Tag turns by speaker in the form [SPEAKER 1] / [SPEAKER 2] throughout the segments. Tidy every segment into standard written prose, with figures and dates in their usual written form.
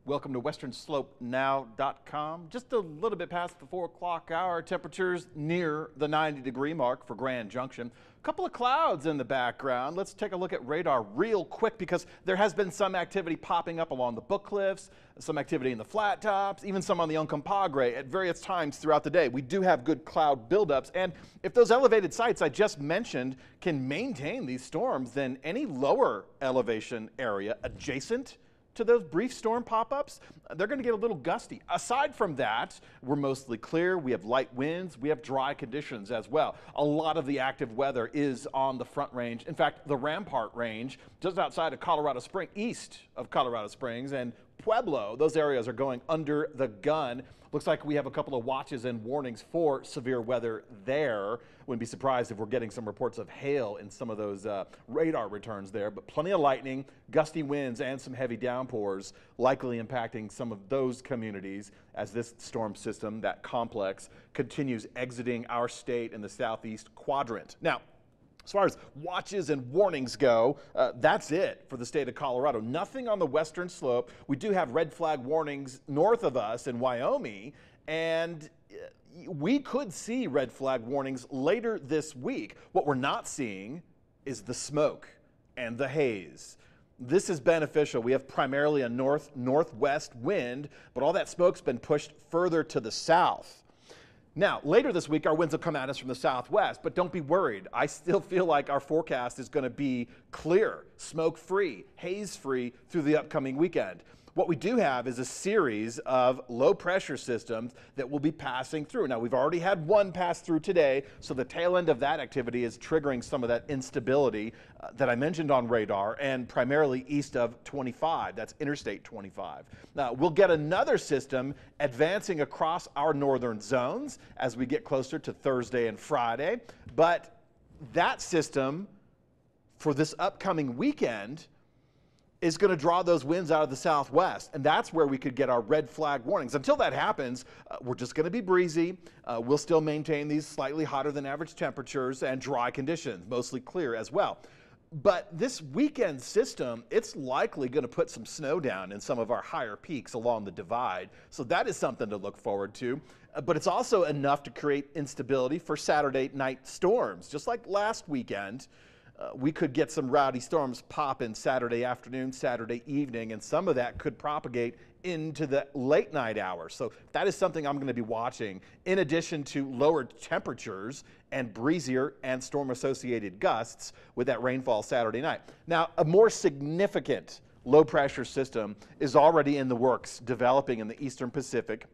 [SPEAKER 1] Welcome to westernslopeNow.com. Just a little bit past the 4 o'clock hour, temperatures near the 90-degree mark for Grand Junction. A couple of clouds in the background. Let's take a look at radar real quick because there has been some activity popping up along the Book Cliffs, some activity in the flat tops, even some on the Uncompahgre at various times throughout the day. We do have good cloud buildups, and if those elevated sites I just mentioned can maintain these storms, then any lower elevation area adjacent to those brief storm pop-ups, they're going to get a little gusty. Aside from that, we're mostly clear. We have light winds. We have dry conditions as well. A lot of the active weather is on the Front Range. In fact, the Rampart Range, just outside of Colorado Springs, east of Colorado Springs, and Pueblo, those areas are going under the gun. Looks like we have a couple of watches and warnings for severe weather there. Wouldn't be surprised if we're getting some reports of hail in some of those radar returns there, but plenty of lightning, gusty winds, and some heavy downpours likely impacting some of those communities as this storm system, that complex, continues exiting our state in the southeast quadrant. Now, as far as watches and warnings go, that's it for the state of Colorado. Nothing on the western slope. We do have red flag warnings north of us in Wyoming, and we could see red flag warnings later this week. What we're not seeing is the smoke and the haze. This is beneficial. We have primarily a north-northwest wind, but all that smoke's been pushed further to the south. Now, later this week, our winds will come at us from the southwest, but don't be worried. I still feel like our forecast is going to be clear, smoke-free, haze-free through the upcoming weekend. What we do have is a series of low-pressure systems that will be passing through. Now, we've already had one pass through today, so the tail end of that activity is triggering some of that instability that I mentioned on radar, and primarily east of 25. That's Interstate 25. Now, we'll get another system advancing across our northern zones as we get closer to Thursday and Friday, but that system for this upcoming weekend is going to draw those winds out of the southwest, and that's where we could get our red flag warnings. Until that happens, we're just going to be breezy. We'll still maintain these slightly hotter than average temperatures and dry conditions, mostly clear as well. But this weekend system, it's likely going to put some snow down in some of our higher peaks along the divide, so that is something to look forward to. But it's also enough to create instability for Saturday night storms, just like last weekend. We could get some rowdy storms pop in Saturday afternoon, Saturday evening, and some of that could propagate into the late night hours. So that is something I'm going to be watching, in addition to lower temperatures and breezier and storm-associated gusts with that rainfall Saturday night. Now, a more significant low-pressure system is already in the works, developing in the eastern Pacific.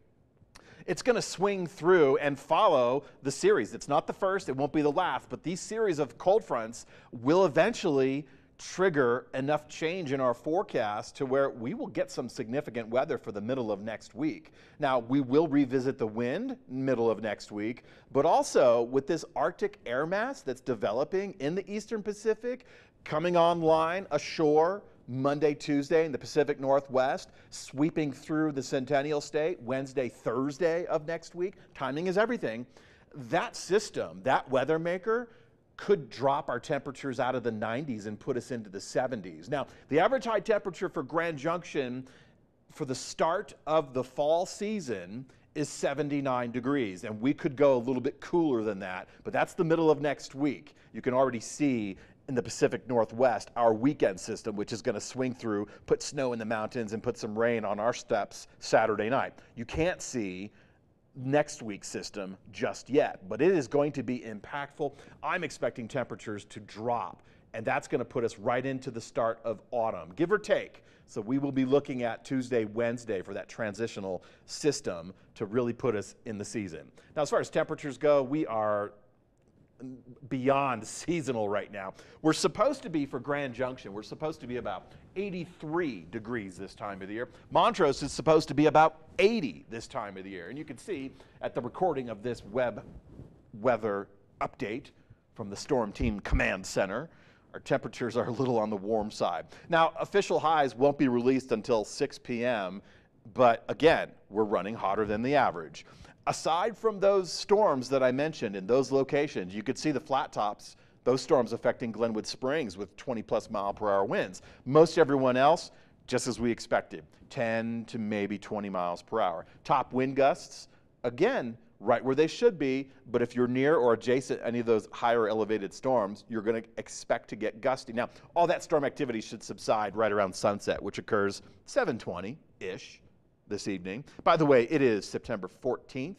[SPEAKER 1] It's going to swing through and follow the series. It's not the first, it won't be the last, but these series of cold fronts will eventually trigger enough change in our forecast to where we will get some significant weather for the middle of next week. Now, we will revisit the wind middle of next week, but also with this Arctic air mass that's developing in the eastern Pacific, coming online ashore Monday, Tuesday in the Pacific Northwest, sweeping through the Centennial State Wednesday, Thursday of next week. Timing is everything. That system, that weather maker, could drop our temperatures out of the 90s and put us into the 70s. Now, the average high temperature for Grand Junction for the start of the fall season is 79 degrees, and we could go a little bit cooler than that, but that's the middle of next week. You can already see in the Pacific Northwest, our weekend system, which is going to swing through, put snow in the mountains, and put some rain on our steps Saturday night. You can't see next week's system just yet, but it is going to be impactful. I'm expecting temperatures to drop, and that's going to put us right into the start of autumn, give or take. So we will be looking at Tuesday, Wednesday for that transitional system to really put us in the season. Now, as far as temperatures go, we are beyond seasonal right now. We're supposed to be, for Grand Junction, we're supposed to be about 83 degrees this time of the year. Montrose is supposed to be about 80 this time of the year. And you can see at the recording of this web weather update from the Storm Team Command Center, our temperatures are a little on the warm side. Now, official highs won't be released until 6 p.m., but again, we're running hotter than the average. Aside from those storms that I mentioned in those locations, you could see the flat tops, those storms affecting Glenwood Springs with 20-plus mile-per-hour winds. Most everyone else, just as we expected, 10 to maybe 20 miles per hour. Top wind gusts, again, right where they should be, but if you're near or adjacent to any of those higher elevated storms, you're going to expect to get gusty. Now, all that storm activity should subside right around sunset, which occurs 7:20-ish this evening. By the way, it is September 14th.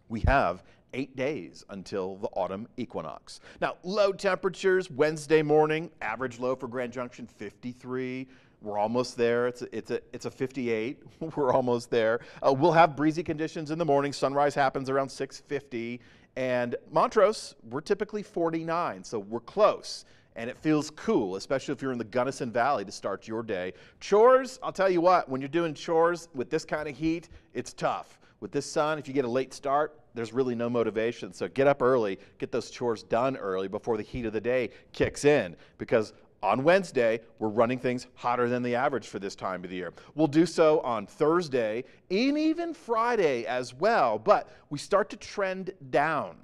[SPEAKER 1] We have 8 days until the autumn equinox. Now, low temperatures Wednesday morning, average low for Grand Junction 53. We're almost there. It's a 58. We're almost there. We'll have breezy conditions in the morning. Sunrise happens around 6:50. And Montrose, we're typically 49, so we're close. And it feels cool, especially if you're in the Gunnison Valley to start your day. Chores, I'll tell you what, when you're doing chores with this kind of heat, it's tough. With this sun, if you get a late start, there's really no motivation. So get up early, get those chores done early before the heat of the day kicks in, because on Wednesday, we're running things hotter than the average for this time of the year. We'll do so on Thursday and even Friday as well, but we start to trend down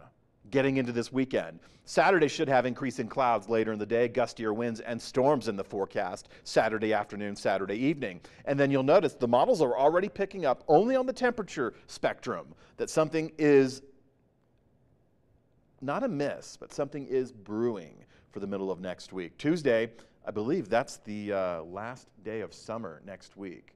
[SPEAKER 1] getting into this weekend. Saturday should have increasing clouds later in the day, gustier winds and storms in the forecast Saturday afternoon, Saturday evening. And then you'll notice the models are already picking up only on the temperature spectrum that something is not amiss, but something is brewing for the middle of next week. Tuesday, I believe that's the last day of summer next week.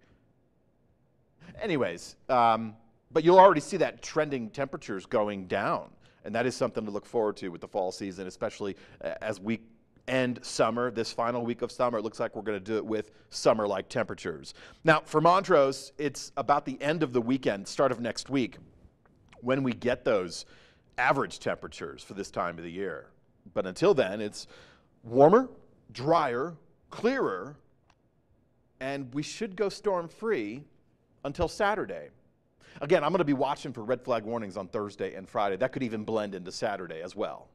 [SPEAKER 1] Anyways, but you'll already see that trending temperatures going down. And that is something to look forward to with the fall season, especially as we end summer, this final week of summer. It looks like we're going to do it with summer-like temperatures. Now, for Montrose, it's about the end of the weekend, start of next week, when we get those average temperatures for this time of the year. But until then, it's warmer, drier, clearer, and we should go storm-free until Saturday. Again, I'm going to be watching for red flag warnings on Thursday and Friday. That could even blend into Saturday as well.